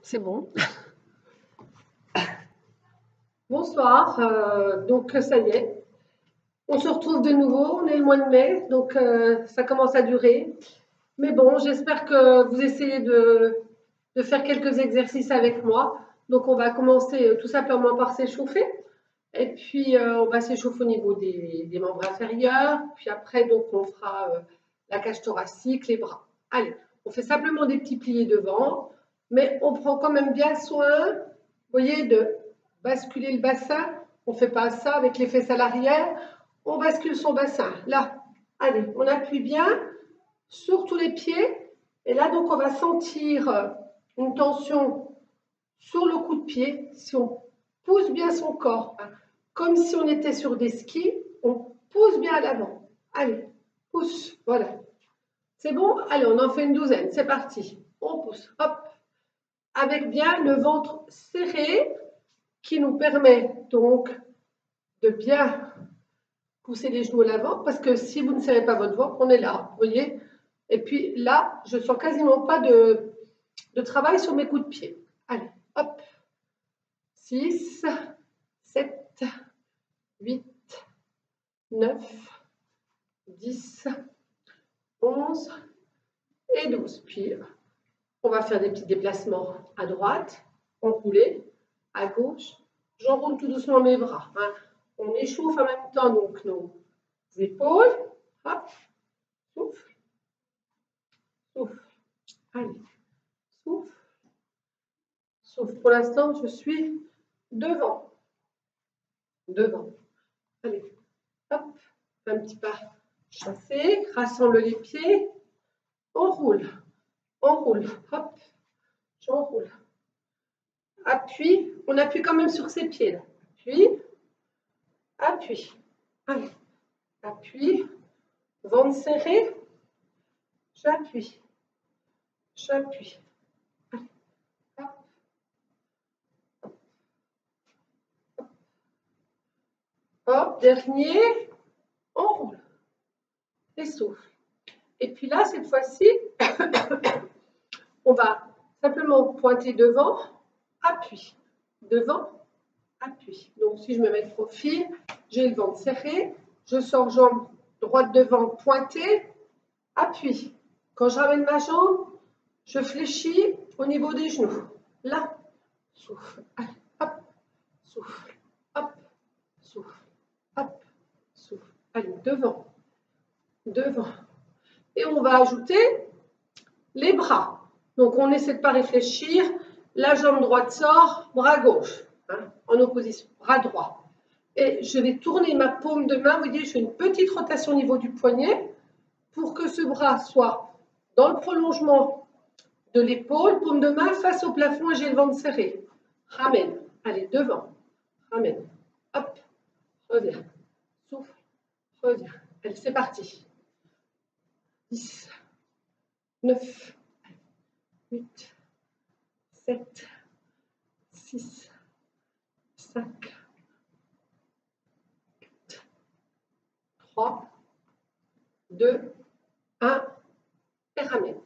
C'est bon. Bonsoir, donc ça y est, on se retrouve de nouveau, on est le mois de mai, donc ça commence à durer. Mais bon, j'espère que vous essayez de faire quelques exercices avec moi. Donc on va commencer tout simplement par s'échauffer. Et puis on va s'échauffer au niveau des membres inférieurs. Puis après, donc on fera la cage thoracique, les bras. Allez, on fait simplement des petits pliés devant, mais on prend quand même bien soin, vous voyez, de basculer le bassin. On ne fait pas ça avec les fesses à l'arrière. On bascule son bassin. Là, allez, on appuie bien sur tous les pieds. Et là, donc, on va sentir une tension sur le coup de pied. Si on pousse bien son corps, comme si on était sur des skis, on pousse bien à l'avant. Allez, pousse, voilà. C'est bon? Allez, on en fait une douzaine. C'est parti. On pousse, hop. Avec bien le ventre serré qui nous permet donc de bien pousser les genoux à l'avant, parce que si vous ne serrez pas votre ventre, on est là, vous voyez. Et puis là, je ne sens quasiment pas de travail sur mes coups de pied. Allez, hop. 6, 7, 8, 9, 10, 11 et 12. Puis, on va faire des petits déplacements à droite, enroulé, à gauche. J'enroule tout doucement mes bras. On échauffe en même temps donc nos épaules. Hop, souffle, souffle. Allez, souffle, souffle. Pour l'instant, je suis devant. Devant. Allez, hop, un petit pas chassé, rassemble les pieds, on roule, hop, j'enroule. Appuie, on appuie quand même sur ses pieds. Là. Appuie, appuie. Allez, appuie, ventre serré, j'appuie, j'appuie. Hop, dernier, on roule et souffle. Et puis là, cette fois-ci, on va simplement pointer devant, appui, devant, appui. Donc, si je me mets de profil, j'ai le ventre serré, je sors jambe droite devant, pointée, appui. Quand je ramène ma jambe, je fléchis au niveau des genoux. Là, souffle, allez, hop, souffle, hop, souffle, hop, souffle. Allez, devant, devant. Et on va ajouter les bras. Donc, on essaie de ne pas réfléchir. La jambe droite sort, bras gauche, en opposition, bras droit. Et je vais tourner ma paume de main. Vous voyez, je fais une petite rotation au niveau du poignet pour que ce bras soit dans le prolongement de l'épaule, paume de main face au plafond et j'ai le ventre serré. Ramène. Allez, devant. Ramène. Hop. Reviens. Souffle. Reviens. Allez, c'est parti. 10, 9, 8, 7, 6, 5, 4, 3, 2, 1, et ramène.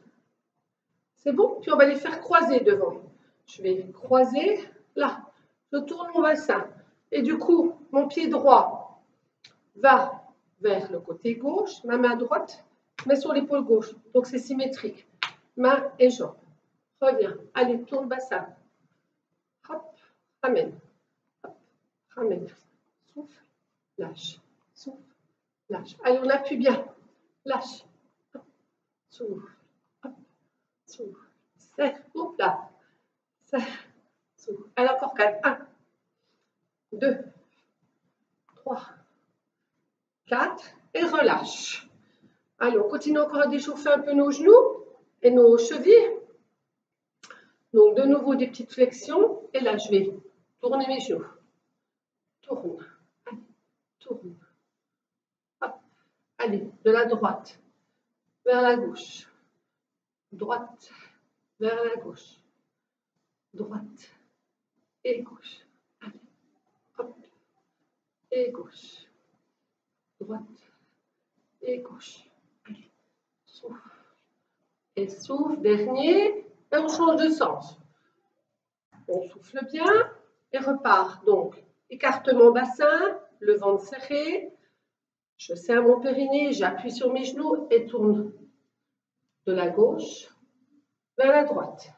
C'est bon? Puis on va les faire croiser devant. Je vais croiser, là. Je tourne mon bassin. Et du coup, mon pied droit va vers le côté gauche, ma main droite met sur l'épaule gauche. Donc c'est symétrique. Main et jambe. Reviens. Allez, tourne le bassin. Hop, ramène. Hop, ramène. Souffle, lâche. Souffle, lâche. Allez, on appuie bien. Lâche. Hop, souffle. Hop, souffle. Serre. Oups là. Serre. Souffle. Allez, encore 4. 1, 2, 3, 4. Et relâche. Allez, on continue encore à déchauffer un peu nos genoux et nos chevilles. Donc, de nouveau, des petites flexions. Et là, je vais tourner mes genoux. Tourne. Allez, tourne. Hop. Allez, de la droite vers la gauche. Droite vers la gauche. Droite et gauche. Allez. Hop. Et gauche. Droite et gauche. Allez. Souffle. Et souffle. Dernier. Et on change de sens. On souffle bien et repart. Donc, écartement bassin, le ventre serré. Je serre mon périnée, j'appuie sur mes genoux et tourne de la gauche vers la droite.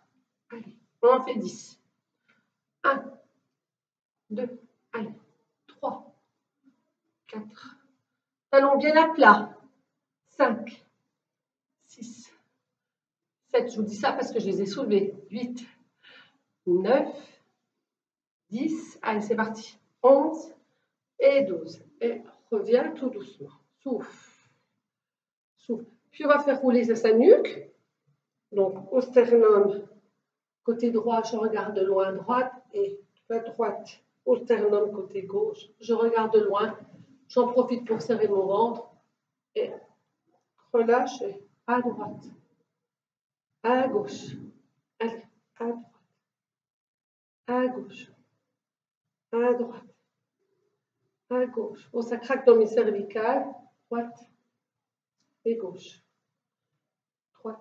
Allez, on en fait 10. 1, 2, allez, 3, 4. Talons bien à plat. 5, 6, 7. Je vous dis ça parce que je les ai soulevés. 8, 9, 10. Allez, c'est parti. 11 et 12. Et reviens tout doucement. Souffle. Souffle. Puis on va faire rouler sa nuque. Donc, au sternum, côté droit, je regarde de loin, droite, et la droite, au sternum, côté gauche, je regarde de loin. J'en profite pour serrer mon ventre. Et relâche, et à droite, à gauche. Allez, à droite, à gauche, à droite, à gauche. Bon, ça craque dans mes cervicales. Droite et gauche. Droite,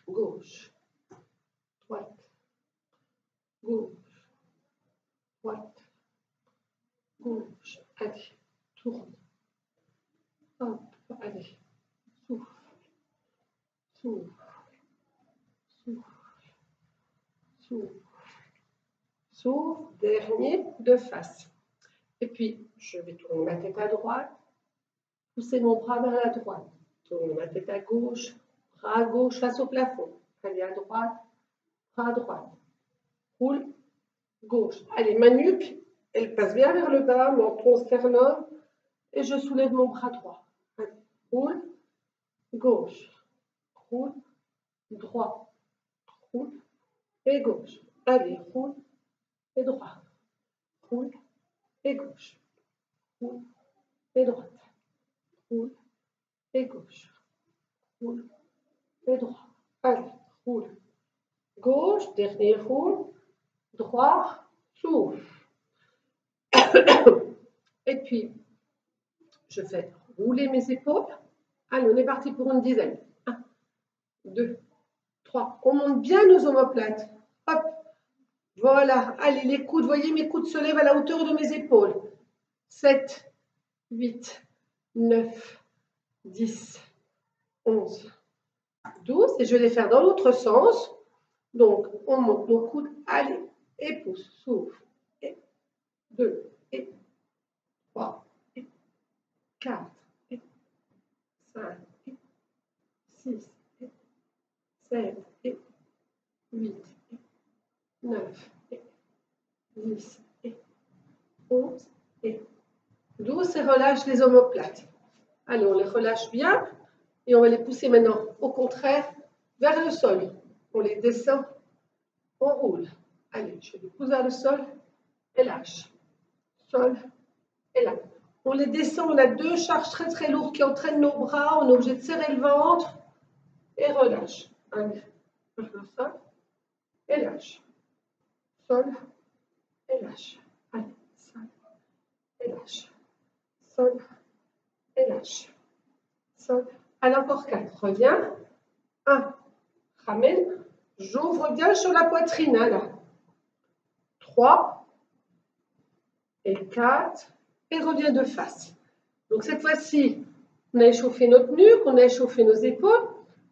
gauche. Droite, gauche. Droite, gauche. Allez, tourne. Hop, allez. Souffle. Souffle. Souffle. Souffle. Souffle. Dernier de face. Et puis, je vais tourner ma tête à droite. Pousser mon bras vers la droite. Tourne ma tête à gauche. Bras gauche face au plafond. Allez à droite. Bras à droite. Roule. Gauche. Allez, ma nuque, elle passe bien vers le bas, menton, sternum. Et je soulève mon bras droit. Allez, roule. Gauche. Roule. Droit. Roule. Et gauche. Allez, roule. Et droit. Roule. Et gauche. Roule. Et droite. Roule. Et gauche. Roule. Et droit. Allez, roule. Gauche, dernier roule. Droit, souffle. Et puis, je fais rouler mes épaules. Allez, on est parti pour une dizaine. 1, 2, 3. On monte bien nos omoplates. Hop. Voilà. Allez, les coudes, voyez, mes coudes se lèvent à la hauteur de mes épaules. 7, 8, 9, 10, 11, 12. Et je vais les faire dans l'autre sens. Donc, on monte nos coudes. Allez, et pousse, souffle. Et 2, et 3, et 4, et 5, et 6, et 7, et 8, et 9, et 10, et 11, et 12. Et relâche les omoplates. Allez, on les relâche bien. Et on va les pousser maintenant, au contraire, vers le sol. On les descend, on roule. Allez, je les pousse vers le sol et lâche. Sol et là. On les descend, on a deux charges très très lourdes qui entraînent nos bras. On est obligé de serrer le ventre et relâche. Allez, le sol et lâche. Sol et lâche. Allez, sol et lâche. Sol et lâche. Sol. Allez, encore 4. Reviens. 1. Ramène. J'ouvre bien sur la poitrine. Là. 3. Et 4. Et reviens de face. Donc cette fois-ci, on a échauffé notre nuque, on a échauffé nos épaules.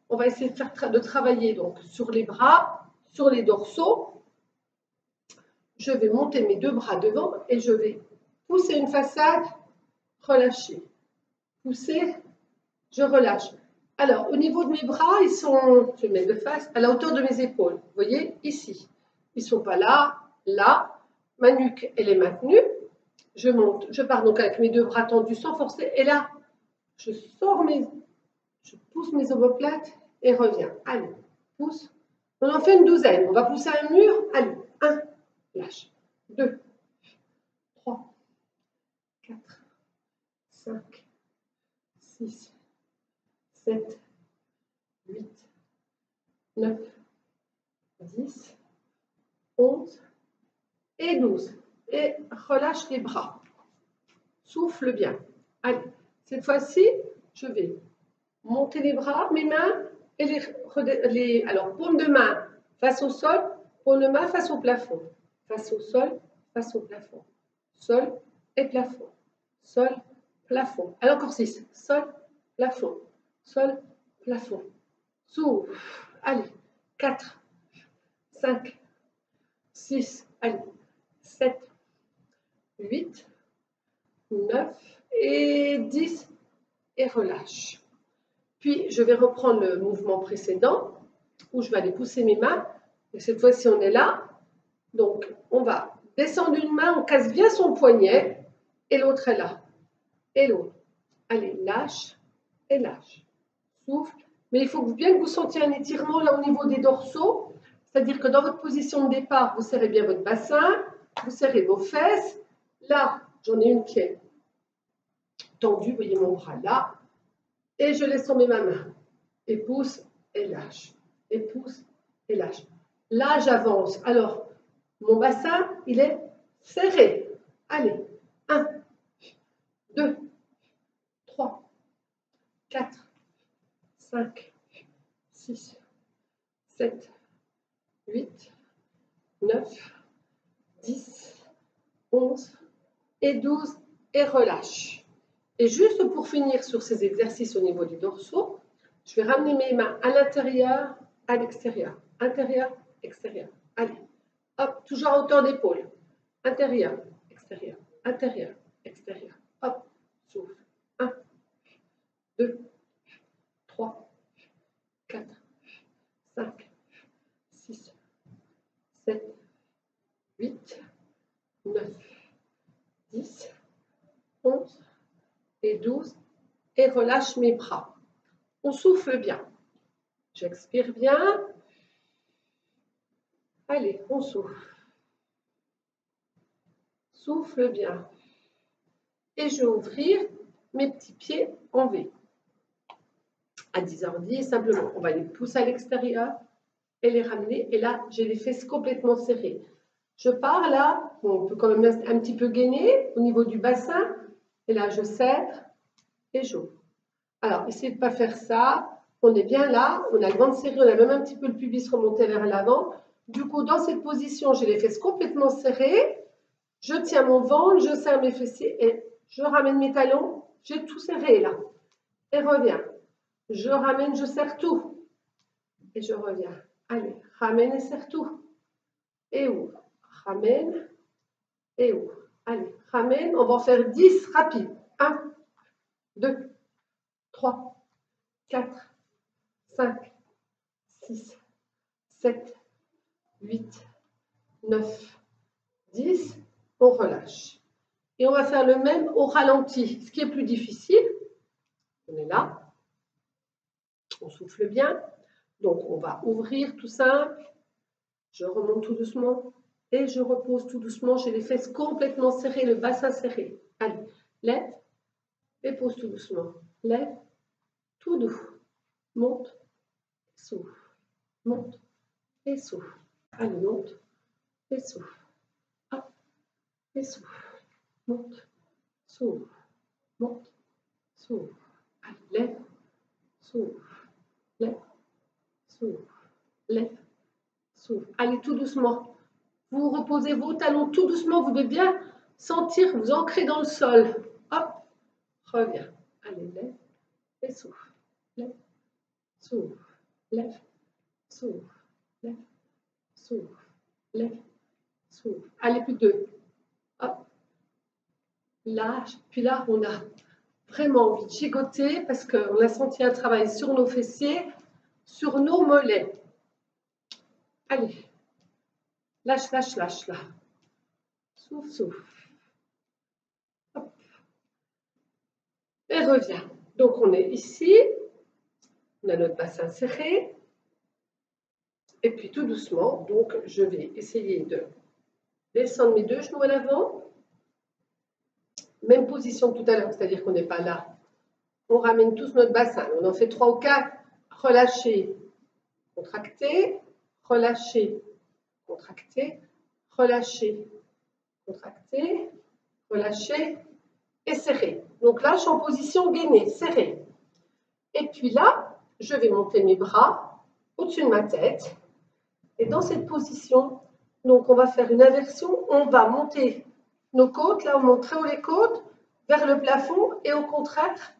On va essayer de travailler donc sur les bras, sur les dorsaux. Je vais monter mes deux bras devant et je vais pousser une façade, relâcher. Pousser, je relâche. Alors, au niveau de mes bras, ils sont, je mets de face, à la hauteur de mes épaules. Vous voyez, ici. Ils ne sont pas là, là. Ma nuque, elle est maintenue. Je monte, je pars donc avec mes deux bras tendus sans forcer. Et là, je pousse mes omoplates et reviens. Allez, pousse. On en fait une douzaine. On va pousser un mur. Allez, 1, lâche. 2, 3, 4, 5, 6, 7, 8, 9, 10, 11 et 12. Et relâche les bras. Souffle bien. Allez, cette fois-ci, je vais monter les bras, mes mains, et alors paume de main face au sol, Paume main face au plafond, face au sol, face au plafond. Sol et plafond. Sol, plafond. Allez, encore 6. Sol, plafond. Sol, plafond. Souffle. Allez. 4, 5, 6, allez. 7, 8, 9 et 10. Et relâche. Puis, je vais reprendre le mouvement précédent où je vais aller pousser mes mains. Et cette fois-ci, on est là. Donc, on va descendre une main, on casse bien son poignet. Et l'autre est là. Et l'autre. Allez, lâche et lâche. Souffle. Mais il faut bien que vous sentiez un étirement là au niveau des dorsaux. C'est-à-dire que dans votre position de départ, vous serrez bien votre bassin. Vous serrez vos fesses. Là, j'en ai une qui est tendue. Vous voyez mon bras là. Et je laisse tomber ma main. Et pousse et lâche. Et pousse et lâche. Là, j'avance. Alors, mon bassin, il est serré. Allez. 1, 2, 3, 4, 5, 6, 7, 8, 9, 10, 11 et 12. Et relâche. Et juste pour finir sur ces exercices au niveau du dorsaux, je vais ramener mes mains à l'intérieur, à l'extérieur. Intérieur, extérieur. Allez, hop, toujours à hauteur d'épaule. Intérieur, extérieur, intérieur, extérieur. Hop, souffle. 1, 2, 3, 4, 5, 6, 7, 8, 9, 10, 11 et 12. Et relâche mes bras. On souffle bien. J'expire bien. Allez, on souffle. Souffle bien. Et je vais ouvrir mes petits pieds en V. À 10h10, simplement, on va les pousser à l'extérieur et les ramener. Et là, j'ai les fesses complètement serrées. Je pars là, bon, on peut quand même un petit peu gainer au niveau du bassin. Et là, je serre et j'ouvre. Alors, essayez de ne pas faire ça. On est bien là, on a le ventre serré, on a même un petit peu le pubis remonté vers l'avant. Du coup, dans cette position, j'ai les fesses complètement serrées. Je tiens mon ventre, je serre mes fessiers et je ramène mes talons. J'ai tout serré là. Et reviens. Je ramène, je serre tout. Et je reviens. Allez, ramène et serre tout. Et ouvre. Ramène et ouvre. Allez, ramène. On va en faire 10 rapides. 1, 2, 3, 4, 5, 6, 7, 8, 9, 10. On relâche. Et on va faire le même au ralenti. Ce qui est plus difficile, on est là. On souffle bien. Donc, on va ouvrir tout simple. Je remonte tout doucement. Et je repose tout doucement. J'ai les fesses complètement serrées, le bassin serré. Allez, lève et pose tout doucement. Lève, tout doux. Monte, souffle. Monte et souffle. Allez, monte et souffle. Hop, et souffle. Monte, souffle. Monte, souffle. Allez, lève, souffle. Lève, souffle. Lève, souffle. Allez, tout doucement. Vous reposez vos talons tout doucement. Vous devez bien sentir vous ancrer dans le sol. Hop, reviens. Allez, lève et souffle. Lève, souffle. Lève, souffle. Lève, souffle. Lève, souffle. Allez, plus que 2. Hop, lâche. Puis là, on a vraiment envie de gigoter parce qu'on a senti un travail sur nos fessiers, sur nos mollets. Allez, lâche, lâche, lâche, là. Souffle, souffle. Hop. Et reviens. Donc, on est ici. On a notre bassin serré. Et puis, tout doucement, donc, je vais essayer de descendre mes 2 genoux à l'avant. Même position que tout à l'heure, c'est-à-dire qu'on n'est pas là. On ramène tous notre bassin. On en fait 3 ou 4. Relâchez, contractez, relâchez, contractez, relâchez, contractez, relâchez et serrez. Donc là, je suis en position gainée, serrée. Et puis là, je vais monter mes bras au-dessus de ma tête Et dans cette position, donc on va faire une inversion, on va monter nos côtes, là on monte très haut les côtes, vers le plafond, et au contraire,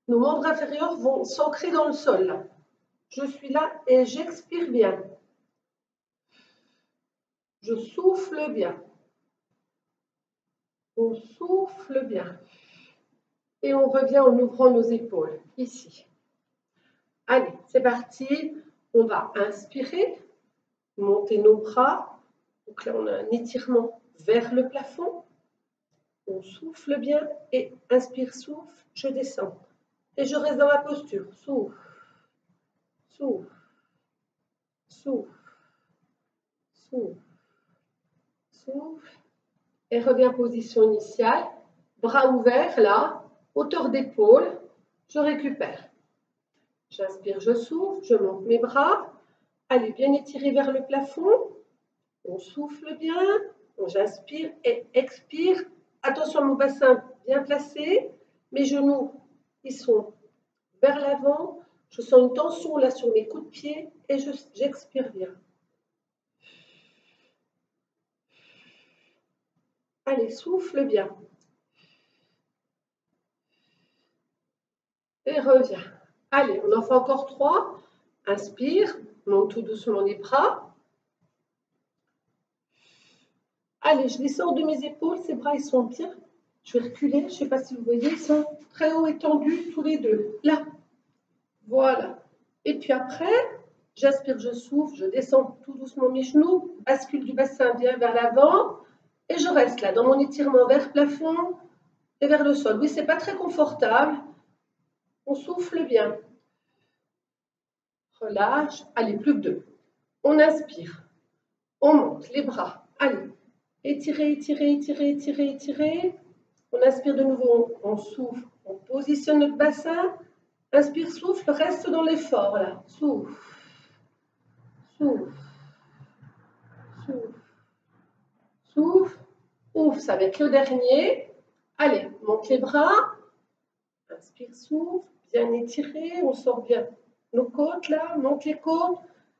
nos membres inférieurs vont s'ancrer dans le sol. Là. Je suis là et j'expire bien. Je souffle bien. On souffle bien. Et on revient en ouvrant nos épaules, ici. Allez, c'est parti. On va inspirer, monter nos bras. Donc là, on a un étirement vers le plafond. On souffle bien et inspire, souffle, je descends. Et je reste dans la posture. Souffle, souffle, souffle, souffle, souffle. Et reviens position initiale. Bras ouverts là, hauteur d'épaule. Je récupère. J'inspire, je souffle, je monte mes bras. Allez, bien étirer vers le plafond. On souffle bien. J'inspire et expire. Attention à mon bassin bien placé. Mes genoux, ils sont vers l'avant. Je sens une tension là sur mes coups de pied et j'expire bien. Allez, souffle bien. Et reviens. Allez, on en fait encore 3. Inspire, monte tout doucement les bras. Allez, je descends de mes épaules, ces bras ils sont bien. Je vais reculer, je ne sais pas si vous voyez, ils sont très haut et tendus tous les deux. Là, voilà. Et puis après, j'inspire, je souffle, je descends tout doucement mes genoux, bascule du bassin bien vers l'avant. Et je reste là, dans mon étirement vers le plafond et vers le sol. Oui, ce n'est pas très confortable. On souffle bien. Relâche. Allez, plus que 2. On inspire. On monte les bras. Allez. Étirez, étirez, étirez, étirez, étirez. On inspire de nouveau. On souffle. On positionne notre bassin. Inspire, souffle. Reste dans l'effort là. Souffle. Souffle. Souffle. Souffle. Ouf, ça va être le dernier. Allez, monte les bras. Inspire, souffle. Bien étiré. On sort bien nos côtes là. Monte les côtes.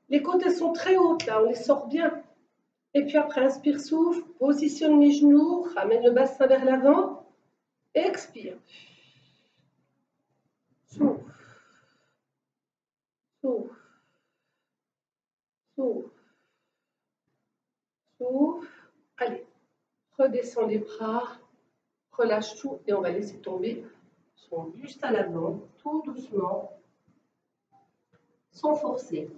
Les côtes, elles sont très hautes là. On les sort bien. Et puis après, inspire, souffle, positionne mes genoux, ramène le bassin vers l'avant, expire. Souffle, souffle, souffle, souffle. Allez, redescends les bras, relâche tout et on va laisser tomber son buste à l'avant, tout doucement, sans forcer.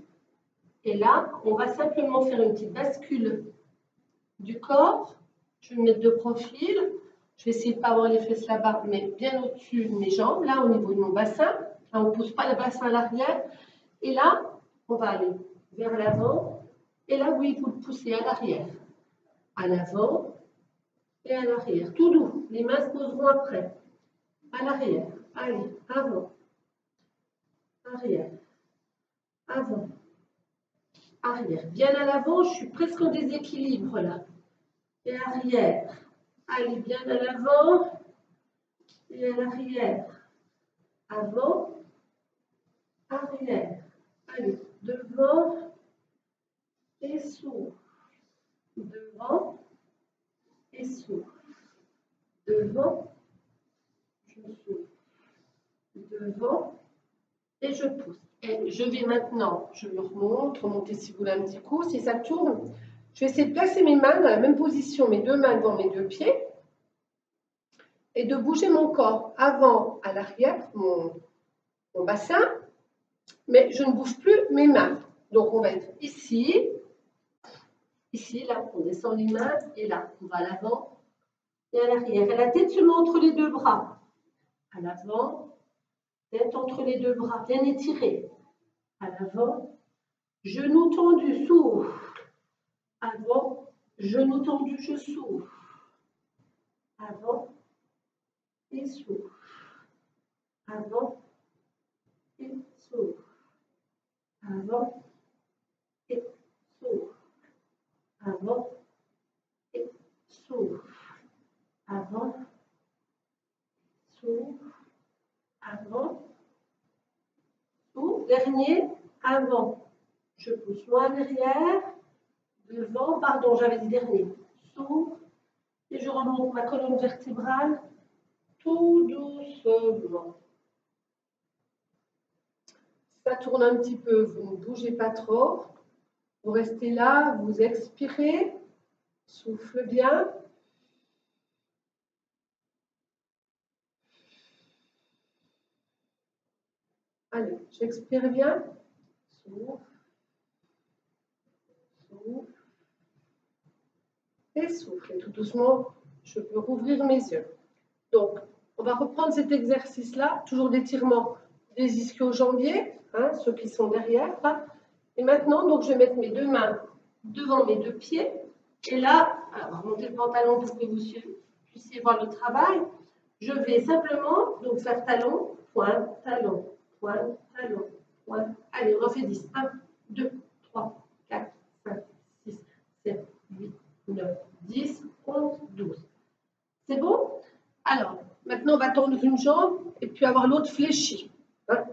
Et là, on va simplement faire une petite bascule du corps. Je vais me mettre de profil. Je vais essayer de ne pas avoir les fesses là-bas, mais bien au-dessus de mes jambes, là, au niveau de mon bassin. Là, on ne pousse pas le bassin à l'arrière. Et là, on va aller vers l'avant. Et là, oui, vous le poussez à l'arrière. À l'avant et à l'arrière. Tout doux. Les mains se poseront après. À l'arrière. Allez, avant. Arrière. Avant. Arrière. Bien à l'avant, je suis presque en déséquilibre, là. Et arrière. Allez, bien à l'avant et à l'arrière. Avant, arrière. Allez, devant et souffle. Devant et souffle. Devant, je souffle. Devant et je pousse. Et je vais maintenant, je me remonter si vous voulez un petit coup, si ça tourne. Je vais essayer de placer mes mains dans la même position, mes deux mains devant mes deux pieds. Et de bouger mon corps avant à l'arrière, mon bassin, mais je ne bouge plus mes mains. Donc on va être ici, là, on descend les mains, et là, on va à l'avant et à l'arrière. Et la tête se met entre les deux bras. À l'avant, tête entre les deux bras, bien étiré. À l'avant, genoux tendus, souffle. Avant, genoux tendus, je souffle. Avant et souffle. Avant et souffle. Avant et souffle. Avant et souffle. Avant, souffle. Avant, souffle. Dernier, avant. je pousse loin derrière, devant, pardon, j'avais dit dernier, s'ouvre, et je remonte ma colonne vertébrale tout doucement. Ça tourne un petit peu, vous ne bougez pas trop. Vous restez là, vous expirez, souffle bien. Allez, j'expire bien. Souffle. Souffle. Et souffle. Et tout doucement, je peux rouvrir mes yeux. Donc, on va reprendre cet exercice-là, toujours d'étirement des ischio-jambiers, hein, ceux qui sont derrière. Là. Et maintenant, donc, je vais mettre mes deux mains devant mes deux pieds. Et là, alors, on va remonter le pantalon pour que vous puissiez voir le travail. Je vais simplement donc, faire talon, point, talon, point, talon, point. Allez, on en fait 10. 1, 2, 3, 4, 5, 6, 7, 8, 9, 10, 11, 12. C'est bon? Alors, maintenant, on va tendre une jambe et puis avoir l'autre fléchie. Hein?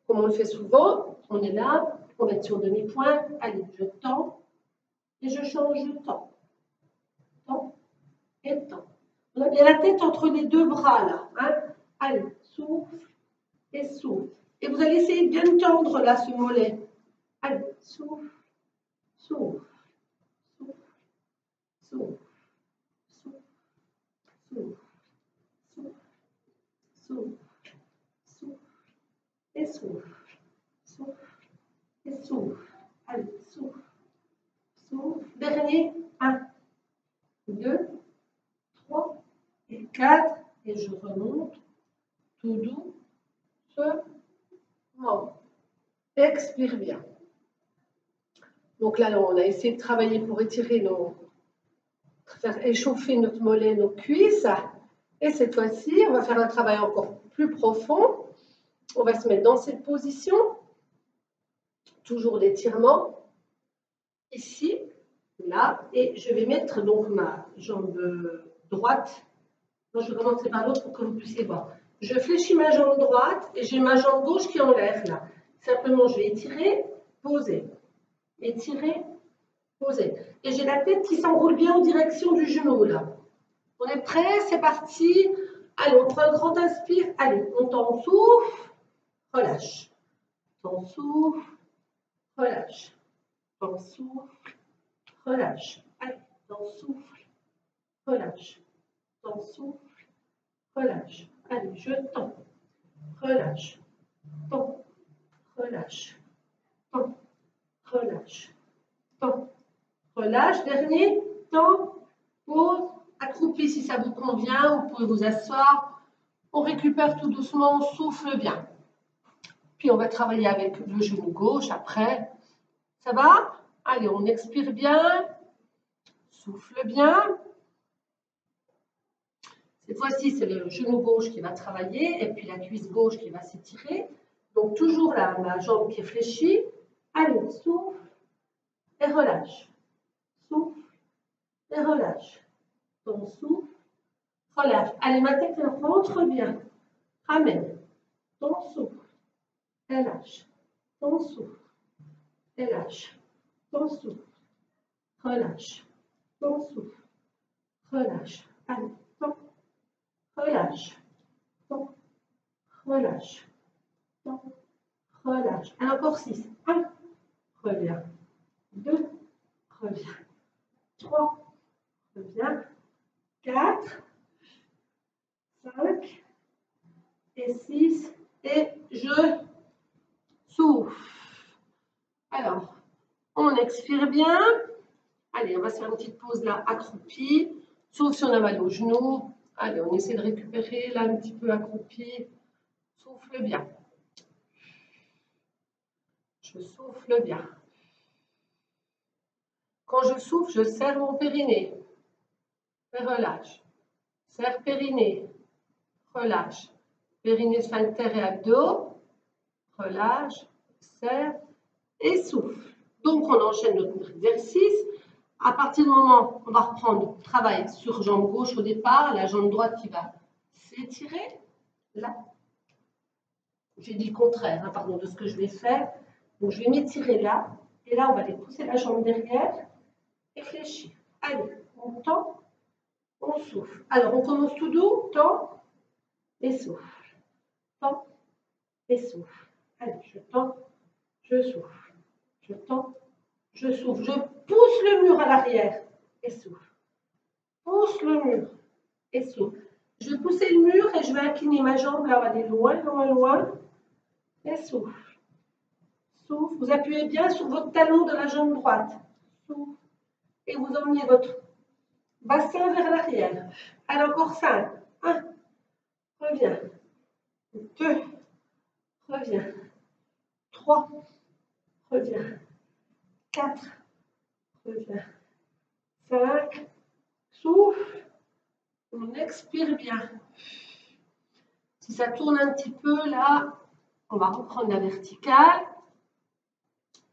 Comme on le fait souvent, on est là, on va être sur demi-point. Allez, je tends et je change de temps. Tends et tends. On a bien la tête entre les deux bras là. Hein? Allez, souffle et souffle. Et vous allez essayer de bien tendre là ce mollet. Allez, souffle, souffle, souffle, souffle, souffle, souffle, souffle, souffle, et souffle, souffle, et souffle. Allez, souffle, souffle. Dernier, 1, 2, 3 et 4. Et je remonte tout doucement. Expire bien. Donc là, on a essayé de travailler pour étirer faire échauffer notre mollet, nos cuisses. Et cette fois-ci, on va faire un travail encore plus profond. On va se mettre dans cette position, toujours d'étirement, ici, là, et je vais mettre donc ma jambe droite. Non, je vais commencer par l'autre pour que vous puissiez voir. Je fléchis ma jambe droite et j'ai ma jambe gauche qui est en l'air, là. Simplement, je vais étirer, poser, étirer, poser. Et j'ai la tête qui s'enroule bien en direction du genou, là. On est prêt? C'est parti. Allez, on prend un grand inspire. Allez, on tend, souffle, relâche. Tend, souffle, relâche. Tend, souffle, relâche. Allez, tend, souffle, relâche. Tend, souffle, relâche. Allez, je tends, relâche. Tend, relâche. Tend, relâche. Tend, relâche. Dernier, tend, pose, accroupi si ça vous convient. Vous pouvez vous asseoir. On récupère tout doucement, on souffle bien. Puis on va travailler avec le genou gauche après. Ça va? Allez, on expire bien. Souffle bien. Cette fois-ci, c'est le genou gauche qui va travailler et puis la cuisse gauche qui va s'étirer. Donc toujours là, ma jambe qui est fléchie. Allez, souffle et relâche. Souffle et relâche. Donc souffle, relâche. Allez, ma tête elle rentre bien. Ramène. Ton souffle. Et lâche. Ton souffle. Et lâche. Ton souffle. Relâche. Ton souffle. Relâche. Allez, ton. Relâche. Ton. Relâche. Ton. Relâche. Et encore 6. 1. Reviens. 2. Reviens. 3. Reviens. 4. 5. Et 6. Et je souffle. Alors, on expire bien. Allez, on va se faire une petite pause là, accroupi. Sauf si on a mal au genou. Allez, on essaie de récupérer là un petit peu accroupi. Souffle bien. Je souffle bien. Quand je souffle, je serre mon périnée. Et relâche. Serre périnée. Relâche. Périnée, sphincter et abdos. Relâche. Serre et souffle. Donc, on enchaîne notre exercice. À partir du moment où on va reprendre le travail sur jambe gauche au départ, la jambe droite qui va s'étirer. Là. J'ai dit le contraire, hein, pardon, de ce que je vais faire. Donc, je vais m'étirer là. Et là, on va aller pousser la jambe derrière et fléchir. Allez, on tend, on souffle. Alors, on commence tout doux, tend et souffle. Tend et souffle. Allez, je tends, je souffle. Je tends, je souffle. Je pousse le mur à l'arrière et souffle. Pousse le mur et souffle. Je vais pousser le mur et je vais incliner ma jambe. Là, on va aller loin, loin, loin. Et souffle. Souffle. Vous appuyez bien sur votre talon de la jambe droite. Souffle. Et vous emmenez votre bassin vers l'arrière. Alors, encore 5. 1. Reviens. 2. Reviens. 3. Reviens. 4. Reviens. 5. Souffle. On expire bien. Si ça tourne un petit peu, là, on va reprendre la verticale.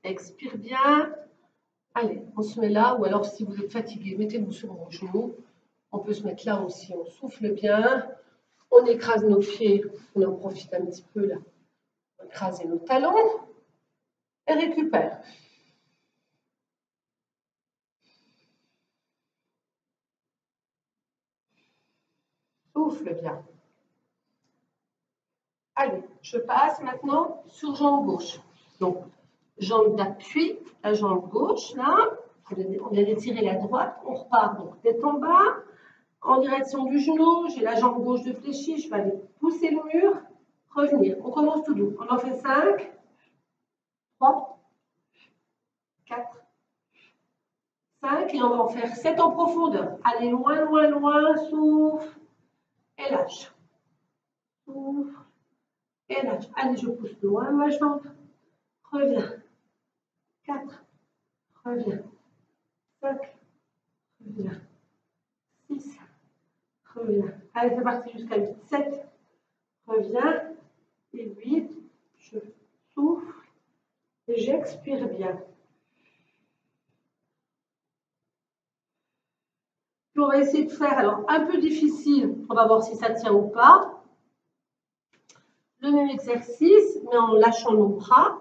Expire bien. Allez, on se met là, ou alors si vous êtes fatigué, mettez-vous sur vos genoux. On peut se mettre là aussi, on souffle bien. On écrase nos pieds, on en profite un petit peu là. On écrase nos talons et récupère. Souffle bien. Allez, je passe maintenant sur jambe gauche. Donc, jambe d'appui, la jambe gauche, là. On vient d'étirer la droite, on repart donc tête en bas, en direction du genou. J'ai la jambe gauche de fléchie, je vais aller pousser le mur, revenir. On commence tout doux. On en fait 5, 3, 4, 5 et on va en faire 7 en profondeur. Allez, loin, loin, loin, souffle et lâche. Souffle et lâche. Allez, je pousse loin ma jambe. Reviens. 4, reviens. 5, reviens. 6, reviens. Allez, c'est parti jusqu'à 8. 7, reviens. Et 8, je souffle et j'expire bien. Puis on va essayer de faire, alors un peu difficile, on va voir si ça tient ou pas. Le même exercice, mais en lâchant nos bras.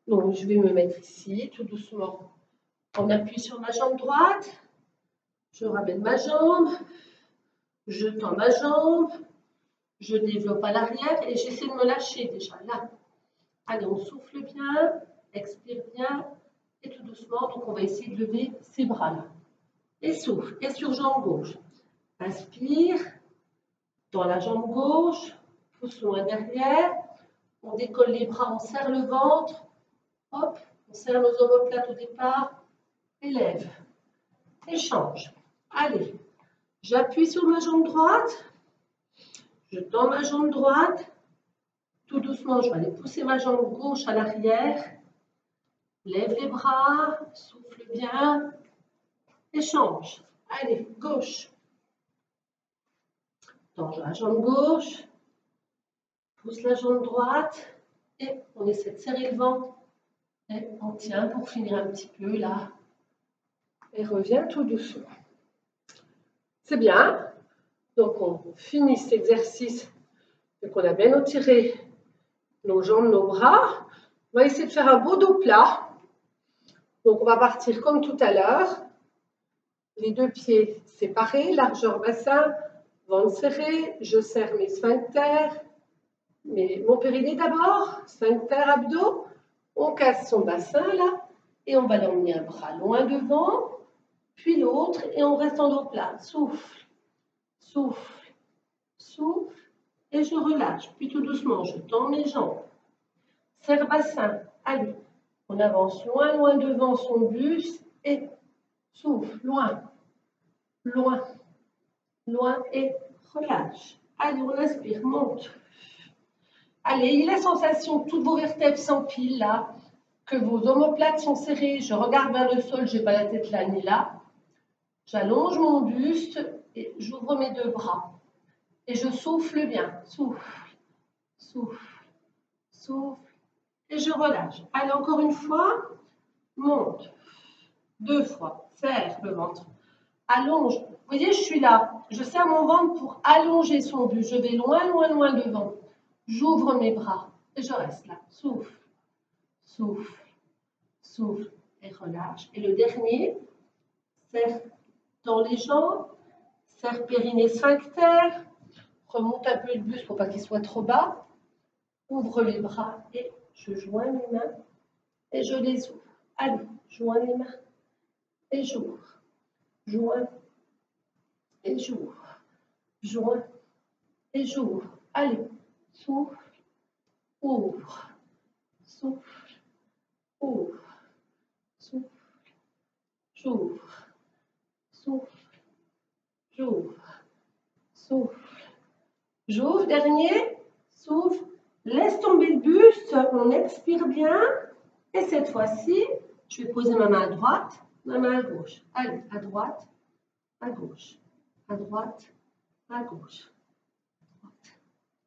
Donc je vais me mettre ici, tout doucement. On appuie sur ma jambe droite. Je ramène ma jambe. Je tends ma jambe. Je développe à l'arrière et j'essaie de me lâcher déjà là. Allez, on souffle bien, expire bien et tout doucement. Donc on va essayer de lever ces bras là. Et souffle. Et sur jambe gauche. Inspire. Dans la jambe gauche. Pousse loin derrière. On décolle les bras, on serre le ventre. Hop, on serre nos omoplates au départ. Élève. Échange. Allez. J'appuie sur ma jambe droite. Je tends ma jambe droite. Tout doucement, je vais aller pousser ma jambe gauche à l'arrière. Lève les bras. Souffle bien. Échange. Allez, gauche. Tends la jambe gauche. Pousse la jambe droite. Et on essaie de serrer le ventre. Et on tient pour finir un petit peu là. Et revient tout doucement. C'est bien. Donc on finit cet exercice. Donc on a bien étiré nos jambes, nos bras. On va essayer de faire un beau dos plat. Donc on va partir comme tout à l'heure. Les deux pieds séparés, largeur bassin, ventre serré. Je serre mes sphincters. Mon périnée d'abord, sphincter abdos. On casse son bassin là. Et on va l'emmener un bras loin devant. Puis l'autre. Et on reste en dos plat. Souffle. Souffle. Souffle. Et je relâche. Puis tout doucement, je tends mes jambes. Serre bassin. Allez. On avance loin, loin devant son buste. Et souffle. Loin. Loin. Loin. Et relâche. Allez, on inspire. Monte. Allez, ayez la sensation que toutes vos vertèbres s'empilent là. Que vos omoplates sont serrées. Je regarde vers le sol. Je n'ai pas la tête là ni là. J'allonge mon buste. Et j'ouvre mes deux bras. Et je souffle bien. Souffle. Souffle. Souffle. Et je relâche. Allez, encore une fois. Monte. 2 fois. Serre le ventre. Allonge. Vous voyez, je suis là. Je serre mon ventre pour allonger son buste. Je vais loin, loin, loin devant. J'ouvre mes bras. Et je reste là. Souffle. Souffle. Souffle. et relâche. Et le dernier, serre dans les jambes, serre périnée sphincter, remonte un peu le buste pour pas qu'il soit trop bas, ouvre les bras et je joins mes mains et je les ouvre. Allez, joins les mains et j'ouvre. Joins et j'ouvre. Joins et j'ouvre. Allez, souffle, ouvre, souffle, ouvre, souffle, j'ouvre, souffle, j'ouvre, souffle, j'ouvre. Dernier, souffle, laisse tomber le buste, on expire bien. Et cette fois-ci, je vais poser ma main à droite, ma main à gauche. Allez, à droite, à gauche, à droite, à gauche,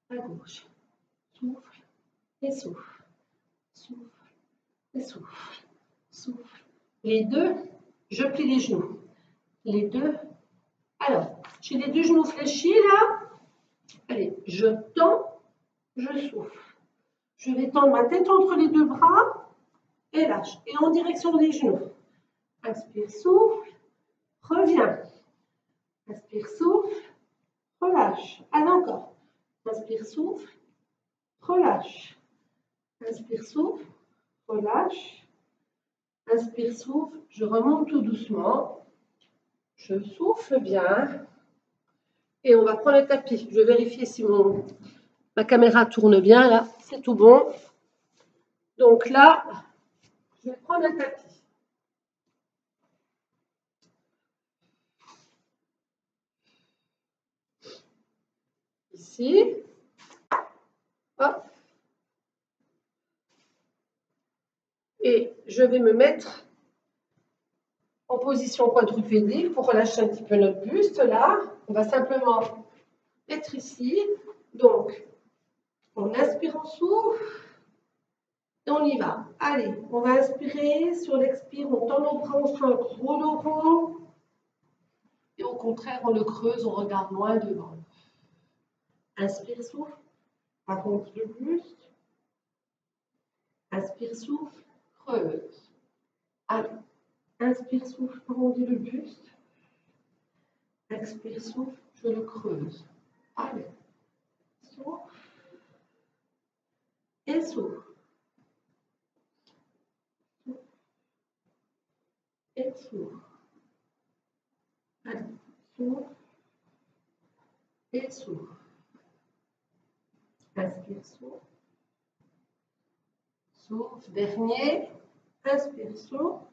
à gauche. Souffle et souffle, souffle et souffle, souffle. Les deux, je plie les genoux. Les deux. Alors, j'ai les deux genoux fléchis là. Allez, je tends, je souffle. Je vais tendre ma tête entre les deux bras et lâche. Et en direction des genoux. Inspire, souffle, reviens. Inspire, souffle, relâche. Allez encore. Inspire, souffle, relâche. Inspire, souffle, relâche. Inspire, souffle, je remonte tout doucement. Je souffle bien. Et on va prendre le tapis. Je vais vérifier si ma caméra tourne bien là. C'est tout bon. Donc là, je vais prendre un tapis. Ici. Hop. Et je vais me mettre en position quadrupédique pour relâcher un petit peu notre buste. Là, on va simplement être ici. Donc, on inspire, on souffle. Et on y va. Allez, on va inspirer. Sur l'expire, on tend nos bras, on fait un gros dos rond. Et au contraire, on le creuse, on regarde loin devant. Inspire, souffle. Arrondis le buste. Inspire, souffle. Creuse. Allez. Inspire, souffle. Arrondis le buste. Expire, souffle. Je le creuse. Allez. Souffle. Et souffle. Et souffle. Allez. Souffle. Et souffle. Inspire, souffle. Souffle. Dernier. Inspire, souffle.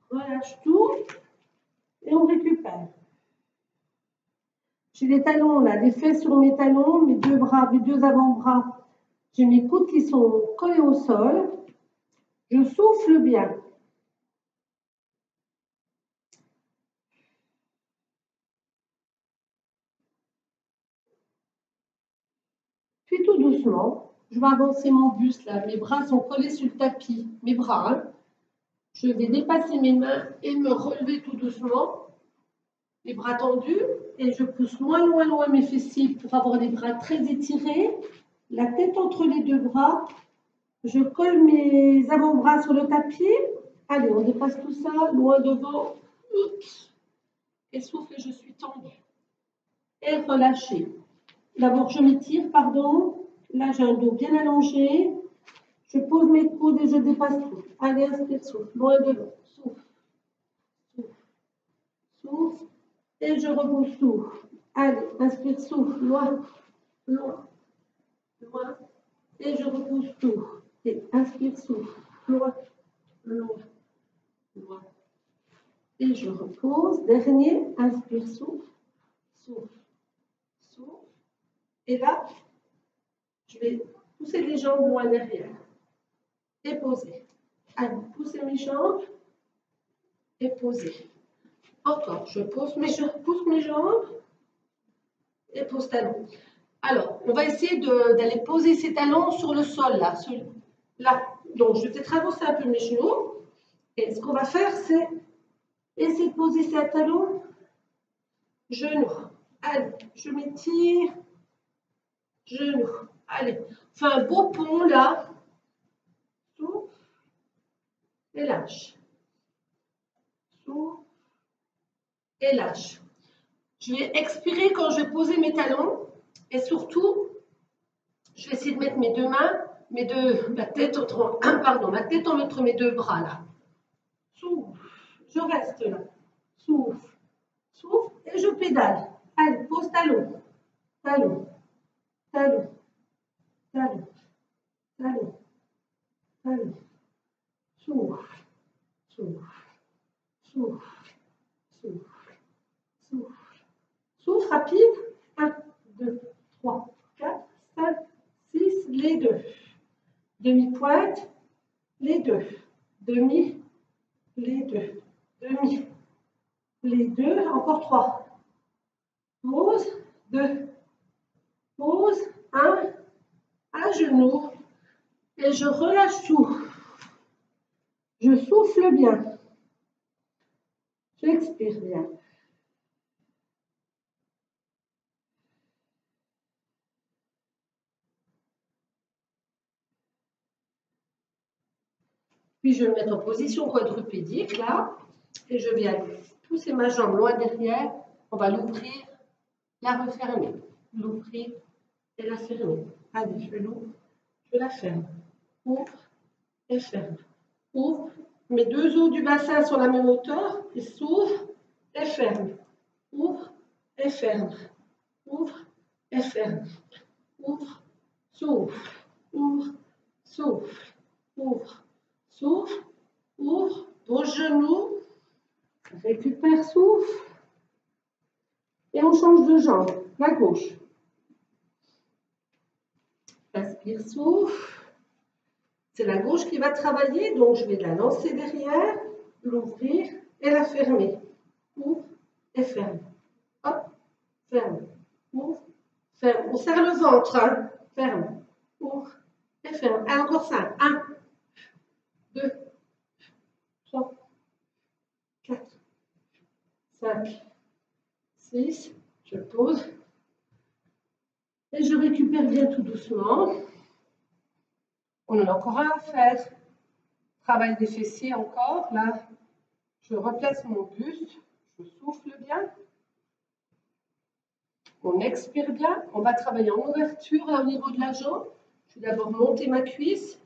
Relâche tout. Et on récupère. J'ai les talons là, les fesses sur mes talons, mes deux bras, mes deux avant-bras. J'ai mes coudes qui sont collés au sol. Je souffle bien. Puis tout doucement, je vais avancer mon buste là. Mes bras sont collés sur le tapis. Mes bras. Hein. Je vais dépasser mes mains et me relever tout doucement. Les bras tendus. Et je pousse loin, loin, loin mes fessiers pour avoir les bras très étirés. La tête entre les deux bras. Je colle mes avant-bras sur le tapis. Allez, on dépasse tout ça, loin devant. Oups. Et souffle, je suis tendue. Et relâché. D'abord, je m'étire, pardon. Là, j'ai un dos bien allongé. Je pose mes coudes et je dépasse tout. Allez, inspire, souffle, loin devant. Souffle, souffle, souffle. Et je repousse tout. Allez, inspire, souffle, loin, loin, loin. Et je repousse tout. Et inspire, souffle, loin, loin, loin. Et je repose. Dernier, inspire, souffle, souffle, souffle. Et là, je vais pousser les jambes loin derrière. Et poser. Allez, poussez mes jambes. Et poser. Encore, je pousse mes jambes. Et pose talons. Alors, on va essayer d'aller poser ces talons sur le sol, là. Là. Donc, je vais peut-être avancer un peu mes genoux. Et ce qu'on va faire, c'est essayer de poser ces talons. Genoux. Allez, je m'étire. Genoux. Allez, fais un beau pont là. Souffle. et lâche. Souffle et lâche. Je vais expirer quand je vais poser mes talons et surtout, je vais essayer de mettre mes deux mains, ma tête entre mes deux bras là. Souffle, je reste là. Souffle, souffle et je pédale. Allez, pose talon, talon, talon, talon, talon, talon. Souffle, souffle, souffle, souffle, souffle. Souffle rapide. 1, 2, 3, 4, 5, 6, les deux. Demi-pointe, les deux. Demi, les deux. Demi, les deux. Encore 3. Pause, 2. Pause, 1. À genoux. Et je relâche tout. Je souffle bien. J'expire bien. Puis je vais me mettre en position quadrupédique là. Et je vais aller pousser ma jambe loin derrière. On va l'ouvrir, la refermer. L'ouvrir et la fermer. Allez, je l'ouvre, je la ferme. Ouvre et ferme. Ouvre. Mes deux os du bassin sont à la même hauteur. Ils s'ouvrent et ferment. Ouvre et ferme. Ouvre et ferme. Ouvre, souffle. Ouvre, souffle. Ouvre, souffle. Ouvre. Vos genoux. Récupère, souffle. Et on change de jambe. La gauche. Inspire, souffle. C'est la gauche qui va travailler, donc je vais la lancer derrière, l'ouvrir et la fermer. Ouvre et ferme. Hop, ferme. Ouvre, ferme. On serre le ventre, hein. Ferme. Ouvre et ferme. Et encore 5. 1, 2, 3, 4, 5, 6. Je pose. Et je récupère bien tout doucement. On en a encore un à faire. Travail des fessiers encore. Là, je replace mon buste. Je souffle bien. On expire bien. On va travailler en ouverture là, au niveau de la jambe. Je vais d'abord monter ma cuisse,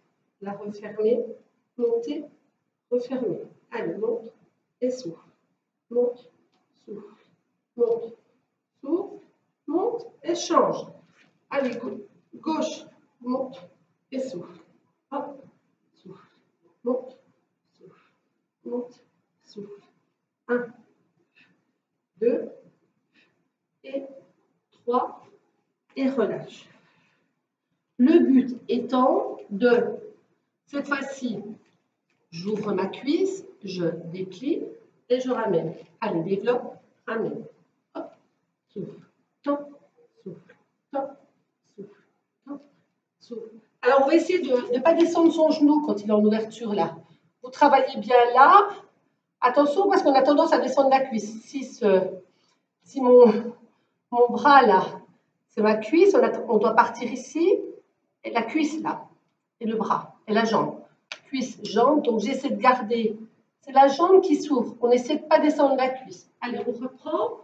la refermer, monter, refermer. Allez, monte et souffle. Monte, souffle. Monte, souffle. Monte et change. Allez, gauche, monte et souffle. Hop, souffle. Monte, souffle. Monte, souffle. 1, 2 et 3 et relâche. Le but étant de, cette fois-ci, j'ouvre ma cuisse, je déplie et je ramène. Allez, développe, ramène. Hop, souffle, top, souffle, top, souffle, top, souffle. Alors, on va essayer de ne pas descendre son genou quand il est en ouverture là. Vous travaillez bien là. Attention parce qu'on a tendance à descendre la cuisse. Si mon bras là, c'est ma cuisse, on doit partir ici, et la cuisse là, et le bras, et la jambe. Cuisse, jambe, donc j'essaie de garder. C'est la jambe qui s'ouvre. On n'essaie de pas descendre la cuisse. Allez, on reprend.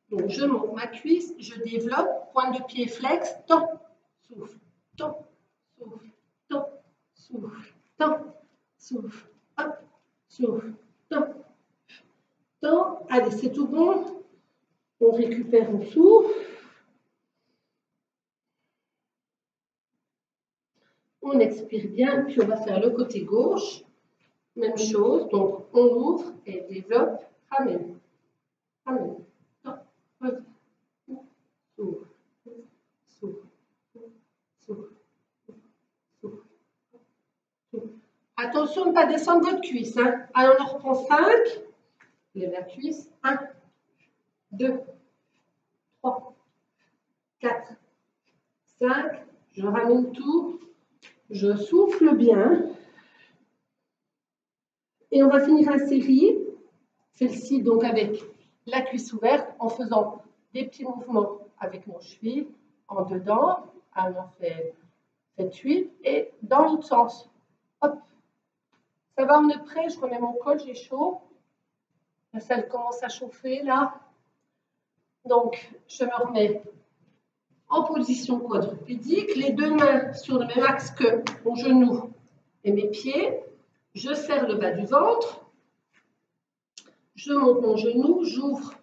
Donc je monte ma cuisse, je développe, pointe de pied flex, temps, souffle, temps, souffle, temps, souffle, temps, souffle, hop, souffle, temps, temps. Allez, c'est tout bon. On récupère, on souffle. On expire bien, puis on va faire le côté gauche. Même chose, donc on ouvre et développe, ramène, ramène, souffle, souffle, souffle, souffle, souffle. Attention de ne pas descendre votre cuisse. Hein. Alors on reprend 5, lève la cuisse, 1, 2, 3, 4, 5, je ramène tout, je souffle bien. Et on va finir la série, celle-ci donc avec la cuisse ouverte, en faisant des petits mouvements avec nos chevilles, en dedans, on en fait 7, 8, et dans l'autre sens. Hop, Ça va, on est prêt. Je remets mon col, j'ai chaud. La salle commence à chauffer là. Donc, je me remets en position quadrupédique, les deux mains sur le même axe que mon genou et mes pieds. Je serre le bas du ventre. Je monte mon genou, j'ouvre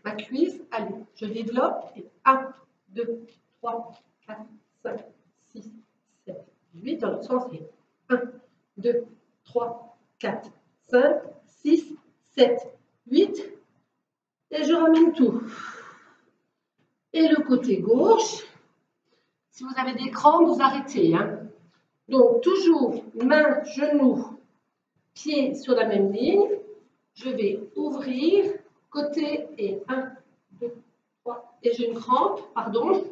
ma cuisse. Allez, je développe. Et 1, 2, 3, 4, 5, 6, 7, 8. Dans l'autre sens, et 1, 2, 3, 4, 5, 6, 7, 8. Et je ramène tout. Et le côté gauche, si vous avez des crampes, vous arrêtez. Hein. Donc, toujours main, genou, pied sur la même ligne. Je vais ouvrir, côté et 1, 2, 3. Et j'ai une crampe, pardon.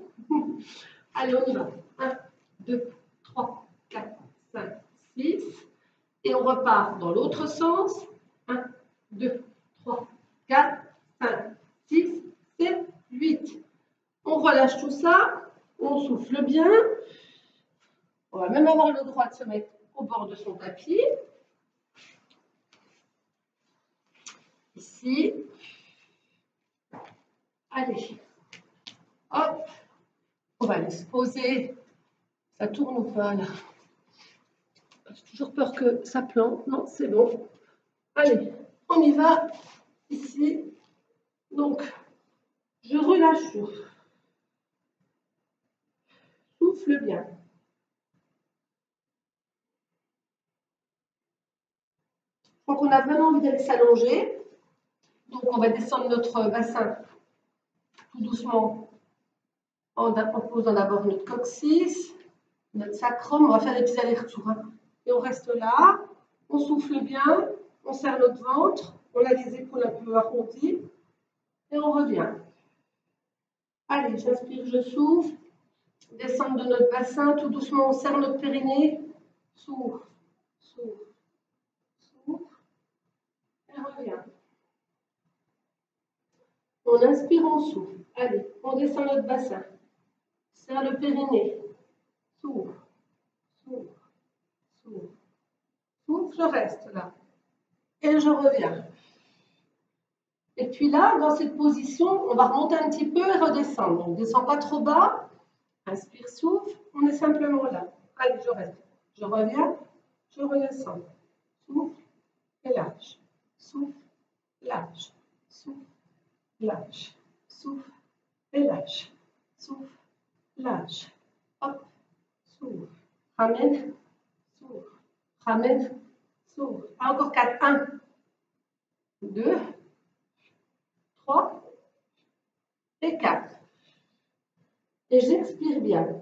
Allez, on y va. 1, 2, 3, 4, 5, 6. Et on repart dans l'autre sens. 1, 2, 3, 4, 5, 6, 7, 8. On relâche tout ça, on souffle bien. On va même avoir le droit de se mettre au bord de son tapis. Ici. Allez. Hop. On va laisser poser. Ça tourne ou pas là? J'ai toujours peur que ça plante. Non, c'est bon. Allez, on y va. Ici. Donc, je relâche tout. Souffle bien. Je crois qu'on a vraiment envie d'aller s'allonger. Donc, on va descendre notre bassin tout doucement en posant d'abord notre coccyx, notre sacrum. On va faire des petits allers-retours. Hein. Et on reste là. On souffle bien. On serre notre ventre. On a les épaules un peu arrondies. Et on revient. Allez, j'inspire, je souffle. Descendre de notre bassin, tout doucement, on serre notre périnée. Souffle, souffle, souffle. Et revient. On inspire, on souffle. Allez, on descend notre bassin. Serre le périnée. Souffle, souffle, souffle. Souffle, je reste là. Et je reviens. Et puis là, dans cette position, on va remonter un petit peu et redescendre. Donc, on ne descend pas trop bas. Inspire, souffle. On est simplement là. Allez, je reste. Je reviens. Je redescends. Souffle et lâche. Souffle, lâche. Souffle, lâche. Souffle et lâche. Souffle, lâche. Hop, souffle. Ramène, souffle. Ramène, souffle. Encore 4. 1, 2, 3 et 4. Et j'expire bien.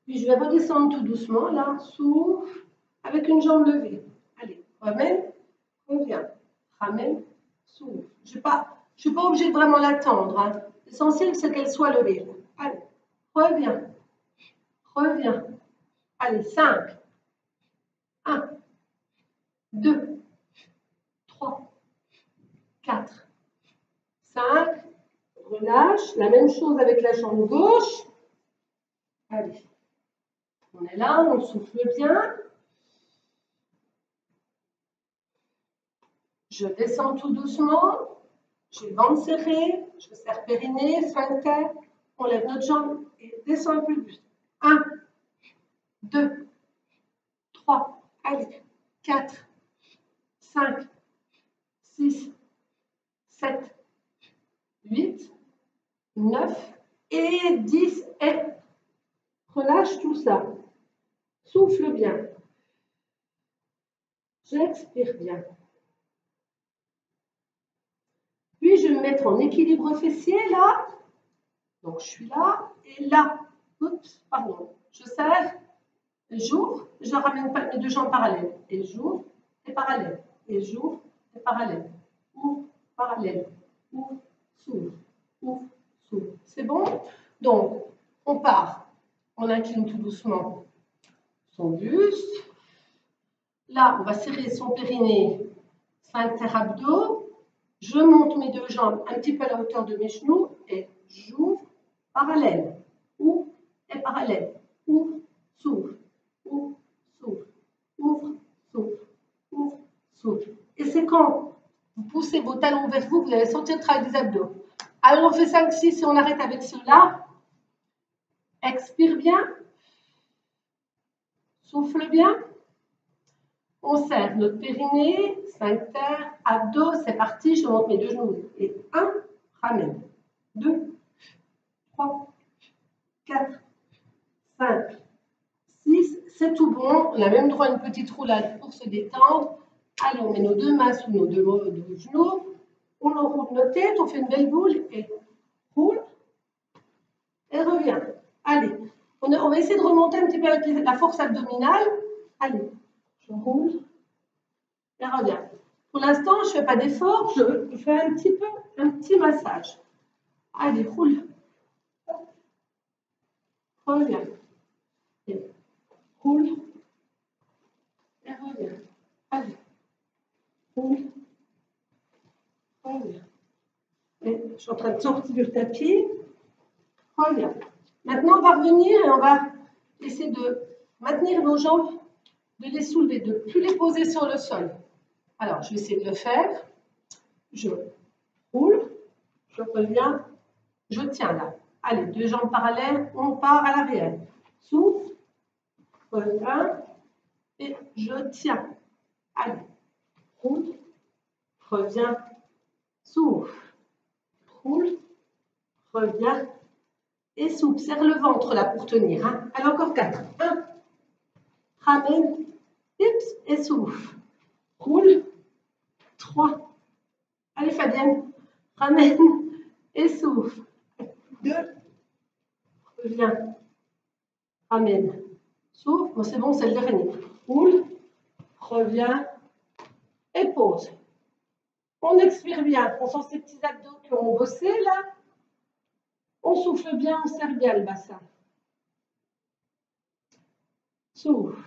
Puis je vais redescendre tout doucement, là, souffle, avec une jambe levée. Allez, ramène, reviens, ramène, souffle. Je ne suis pas obligée de vraiment l'attendre. Hein. L'essentiel, c'est qu'elle soit levée. Allez, reviens, reviens. Allez, 5. 1, 2, 3, 4, 5. Relâche. La même chose avec la jambe gauche. Allez. On est là, on souffle bien. Je descends tout doucement. J'ai le ventre serré. Je serre périnée, sphincter. On lève notre jambe et descend un peu plus. 1, 2, 3, allez, 4, 5, 6, 7, 8, 9 et 10. Et relâche tout ça. Souffle bien. J'expire bien. Puis, je vais me mettre en équilibre fessier, là. Donc, je suis là et là. Oups, pardon. Je serre, j'ouvre, je ramène mes deux jambes parallèles. Et j'ouvre et parallèle. Et j'ouvre et parallèle. Ouvre, parallèle. Ouvre, s'ouvre. Ouvre, s'ouvre. C'est bon? Donc, on part. On incline tout doucement son buste. Là, on va serrer son périnée, sphincter abdos. Je monte mes deux jambes un petit peu à la hauteur de mes genoux et j'ouvre, parallèle. Ouvre et parallèle. Ouvre, s'ouvre. Ouvre, s'ouvre. ouvre, souffle, ouvre, souffle. Et c'est quand vous poussez vos talons vers vous, vous allez sentir le travail des abdos. Alors on fait 5, 6 et on arrête avec cela. Expire bien. Souffle bien. On serre notre périnée, sphincter, abdos, c'est parti. Je monte mes deux genoux. Et 1, ramène. 2, 3, 4, 5, 6. C'est tout bon. On a même droit à une petite roulade pour se détendre. Allez, on met nos deux mains sous nos deux genoux. On enroule nos têtes, on fait une belle boule et roule. Et revient. Allez, on va essayer de remonter un petit peu avec la force abdominale. Allez, je roule et reviens. Pour l'instant, je ne fais pas d'effort, je fais un petit massage. Allez, roule. Reviens. Et roule. Et reviens. Allez. Roule. Reviens. Et je suis en train de sortir du tapis. Reviens. Maintenant, on va revenir et on va essayer de maintenir nos jambes, de les soulever, de ne plus les poser sur le sol. Alors, je vais essayer de le faire. Je roule, je reviens, je tiens là. Allez, deux jambes parallèles, on part à l'arrière. Souffle, reviens et je tiens. Allez, roule, reviens, souffle, roule, reviens et souffle. Serre le ventre là pour tenir. Hein. Allez, encore 4. 1, ramène, tips et souffle. Roule, 3. Allez, Fabienne, ramène et souffle. 2, reviens, ramène, souffle. Bon, c'est bon, c'est le dernier. Roule, reviens et pose. On expire bien. On sent ces petits abdos qui ont bossé là. On souffle bien, on serre bien le bassin. Souffle.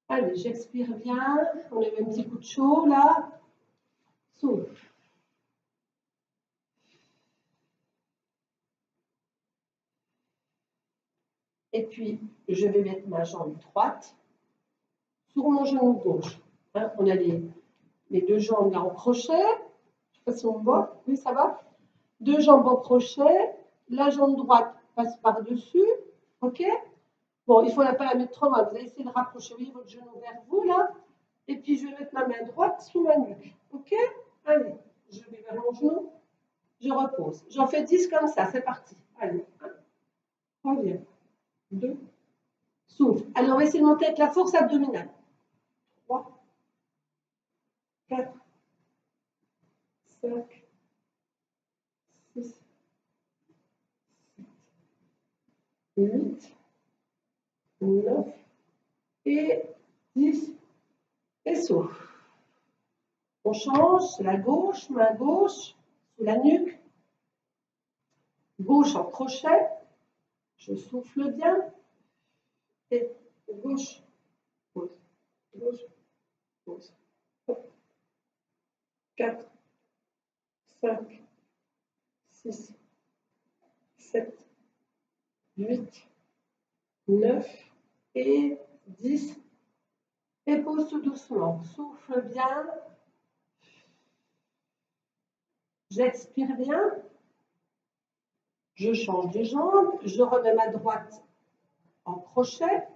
Allez, j'expire bien. On met un petit coup de chaud là. Souffle. Et puis, je vais mettre ma jambe droite sur mon genou gauche. Hein, on a les deux jambes là en crochet. Je ne sais pas si on voit. Oui, ça va. Deux jambes en crochet. La jambe droite passe par-dessus. OK? Bon, il ne faut pas la mettre trop loin. Vous allez essayer de rapprocher votre genou vers vous là. Et puis, je vais mettre ma main droite sous ma nuque. OK? Allez, je vais vers mon genou. Je repose. J'en fais 10 comme ça. C'est parti. Allez. 1, reviens. 2, souffle. Alors, on va essayer de monter avec la force abdominale. 3, 4, 5, 6, 8, 9 et 10. Et souffle. On change, c'est la gauche, main gauche, sous la nuque. Gauche en crochet. Je souffle bien. Et gauche, pause. Gauche, pause. 4, 5, 6, 7, 8, 9 et 10. Et pose tout doucement. Souffle bien. J'expire bien. Je change de jambe. Je remets ma droite en crochet.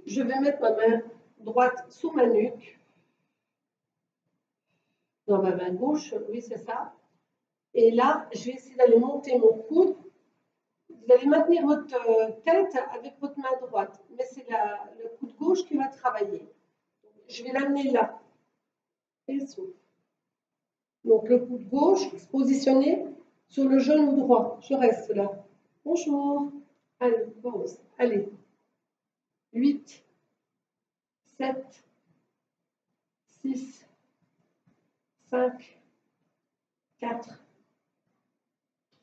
Je vais mettre ma main droite sous ma nuque. Dans ma main gauche, oui, c'est ça. Et là, je vais essayer d'aller monter mon coude. Vous allez maintenir votre tête avec votre main droite, mais c'est le coude gauche qui va travailler. Je vais l'amener là. Et souffle. Donc le coude gauche positionné sur le genou droit. Je reste là. Bonjour. Allez, pause. Allez. 8, 7, 6, 5, 4,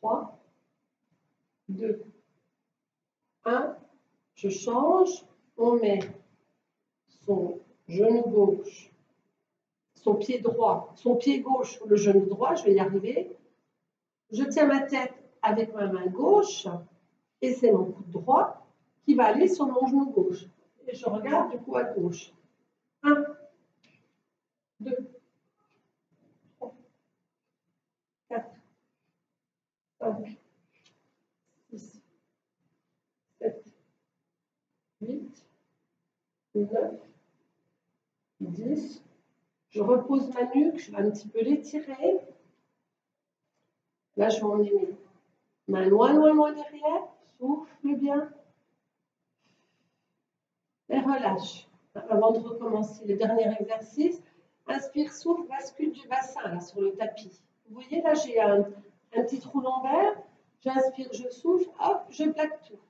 3, 2, 1. Je change. On met son genou gauche, son pied droit, son pied gauche sur le genou droit. Je vais y arriver. Je tiens ma tête avec ma main gauche et c'est mon coude droit. qui va aller sur mon genou gauche. Et je regarde du coup à gauche. 1, 2, 3, 4, 5, 6, 7, 8, 9, 10. Je repose ma nuque, je vais un petit peu l'étirer. Là, je vais emmener mes mains loin, loin, loin derrière. Souffle bien. Et relâche. Avant de recommencer le dernier exercice, inspire, souffle, bascule du bassin là, sur le tapis. Vous voyez, là, j'ai un petit trou lombaire. J'inspire, je souffle, hop, je plaque tout.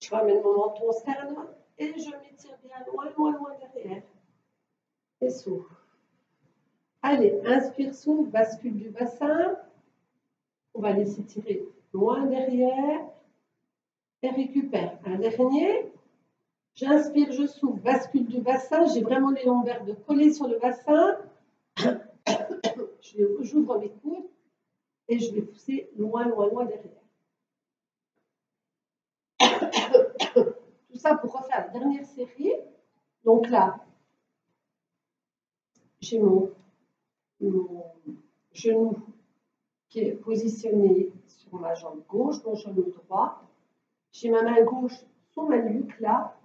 Je ramène mon menton au sternum et je m'étire bien loin, loin, loin derrière. Et souffle. Allez, inspire, souffle, bascule du bassin. On va laisser tirer loin derrière et récupère. Un dernier. J'inspire, je souffle, bascule du bassin. J'ai vraiment les lombaires de coller sur le bassin. J'ouvre mes coudes et je vais pousser loin, loin, loin derrière. Tout ça pour refaire la dernière série. Donc là, j'ai mon genou qui est positionné sur ma jambe gauche, mon genou droit. J'ai ma main gauche sur ma nuque là.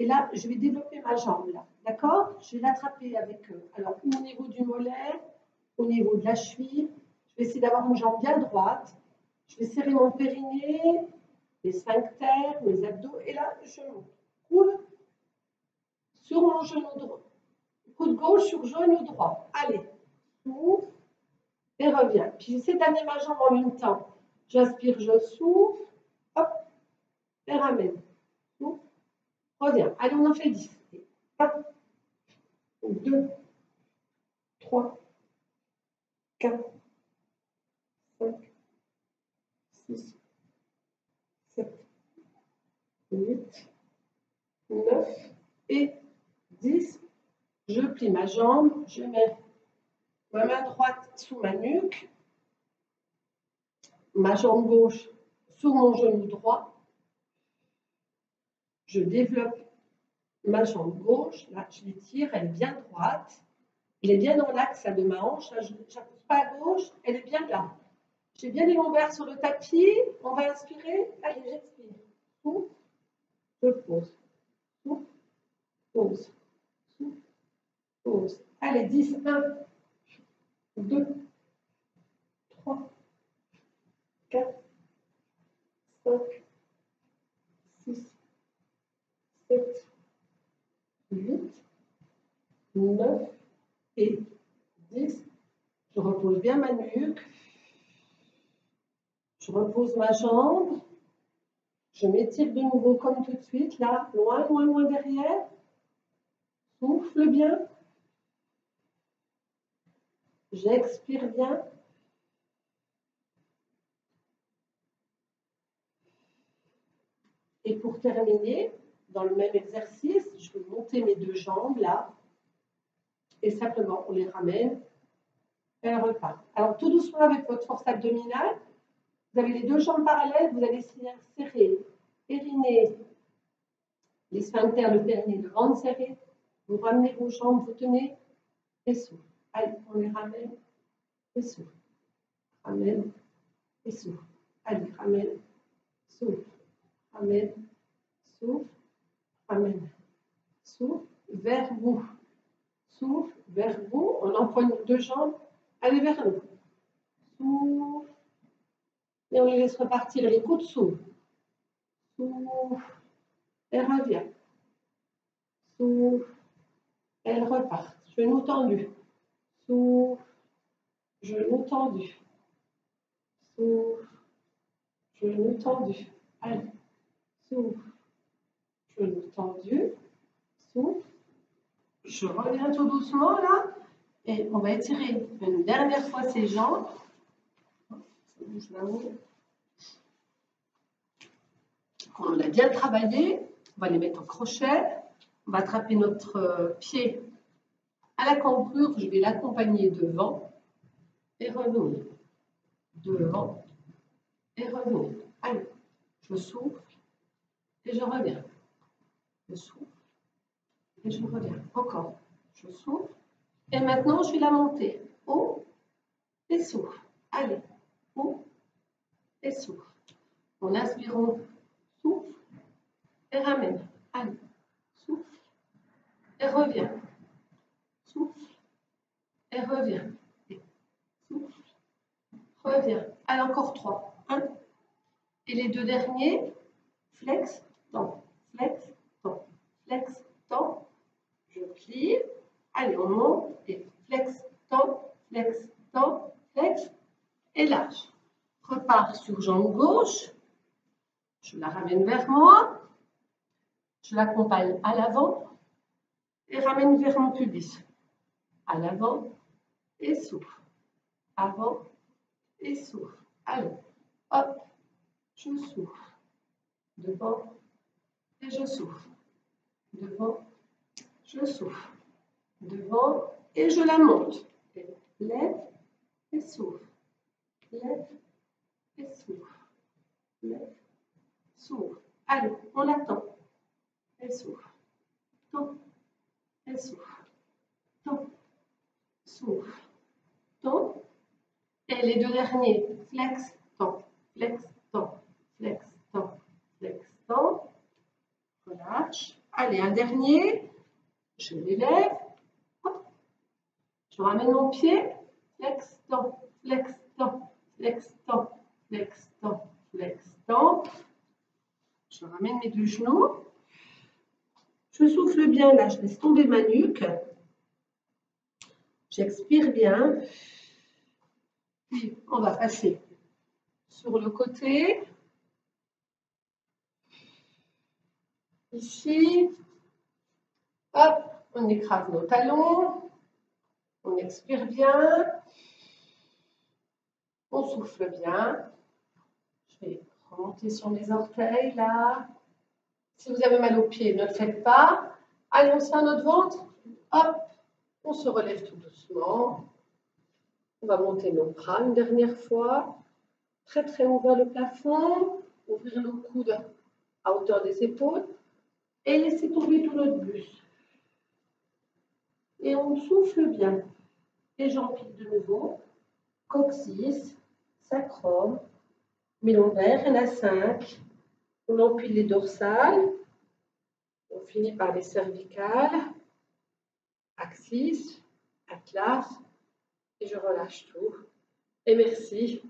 Et là, je vais développer ma jambe là. D'accord? Je vais l'attraper avec, alors, au niveau du mollet, au niveau de la cheville. Je vais essayer d'avoir une jambe bien droite. Je vais serrer mon périnée, les sphincters, mes abdos. Et là, je roule sur mon genou droit. Coude gauche sur genou droit. Allez, souffle et reviens. Puis j'essaie d'amener ma jambe en même temps. J'inspire, je souffle, hop, et ramène. Souffle, reviens. Allez, on en fait 10. 1, 2, 3, 4, 5, 6, 7, 8, 9 et 10. Je plie ma jambe, je mets ma main droite sous ma nuque, ma jambe gauche sur mon genou droit. Je développe ma jambe gauche, là je l'étire, elle est bien droite. Elle est bien dans l'axe de ma hanche, là, je ne pousse pas à gauche, elle est bien là. J'ai bien les lombaires sur le tapis, on va inspirer, allez j'expire. Souffle, je pose, souffle, pose, souffle, pose. Allez, 10, 1, 2, 3, 4, 5, 6, 7, 8, 9 et 10. Je repose bien ma nuque. Je repose ma jambe. Je m'étire de nouveau comme tout de suite, là, loin, loin, loin derrière. Souffle bien. J'expire bien. Et pour terminer, dans le même exercice, je vais monter mes deux jambes là. Et simplement, on les ramène et on repart. Alors, tout doucement avec votre force abdominale. Vous avez les deux jambes parallèles, vous allez serrer, périnée, les sphincters, le périnée, le ventre serré. Vous ramenez vos jambes, vous tenez et souffle. Allez, on les ramène et souffle. Ramène et souffle. Allez, ramène, souffle. Ramène, souffle. Ramène, souffle. Vers vous. Souffle, vers vous. On empoigne nos deux jambes. Allez vers nous. Souffle. Et on les laisse repartir. Les coudes s'ouvrent. Souffle. Et revient. Souffle. Elle repart. Genoux tendus. Souffle. Genoux tendus. Souffle. Genoux tendus. Allez. Souffle. Genoux tendus. Souffle. Je reviens tout doucement là. Et on va étirer une dernière fois ses jambes. On l'a bien travaillé. On va les mettre en crochet. On va attraper notre pied à la cambrure. Je vais l'accompagner devant et revenir. Devant et revenir. Allez, je souffle et je reviens. Je souffle et je reviens. Encore. Je souffle. Et maintenant, je vais la monter. Haut et souffle. Allez. Haut et souffle. En inspirant, souffle et ramène. Allez. Souffle et reviens. Souffle et reviens. Et souffle, reviens. Allez, encore 3. 1. Et les 2 derniers, flex, temps, flex, temps, flex, temps. Je plie. Allez, on monte et flex, temps, flex, temps, flex et lâche. Repars sur jambe gauche. Je la ramène vers moi. Je l'accompagne à l'avant et ramène vers mon pubis. À l'avant et souffle. Avant et souffle. Allez, hop, je souffle. Devant et je souffle. Devant, je souffle. Devant et je la monte. Et lève et souffle. Lève et souffle. Lève, souffle. Allez, on l'attend. Et souffle. Temps. Et souffle. Temps. Souffle. Temps. Et les 2 derniers. Flex, temps. Flex, temps. Flex, temps. Flex, temps. Relâche. Allez, un dernier. Je l'élève. Je ramène mon pied. Flex, temps. Flex, temps. Flex, temps. Flex, temps. Flex, temps. Je ramène mes 2 genoux. Je souffle bien là, je laisse tomber ma nuque. J'expire bien. Puis on va passer sur le côté. Ici. Hop, on écrase nos talons. On expire bien. On souffle bien. Je vais remonter sur mes orteils là. Si vous avez mal aux pieds, ne le faites pas. Allez, on serre notre ventre. Hop, on se relève tout doucement. On va monter nos bras une dernière fois. Très très haut vers le plafond. Ouvrir nos coudes à hauteur des épaules. Et laisser tomber tout notre buste. Et on souffle bien. Et j'empile de nouveau. Coccyx, sacrum, mi lombaire, NA5. On empile les dorsales. On finit par les cervicales. Axis, atlas. Et je relâche tout. Et merci.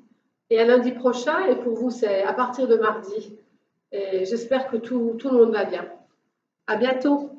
Et à lundi prochain. Et pour vous, c'est à partir de mardi. Et j'espère que tout le monde va bien. À bientôt.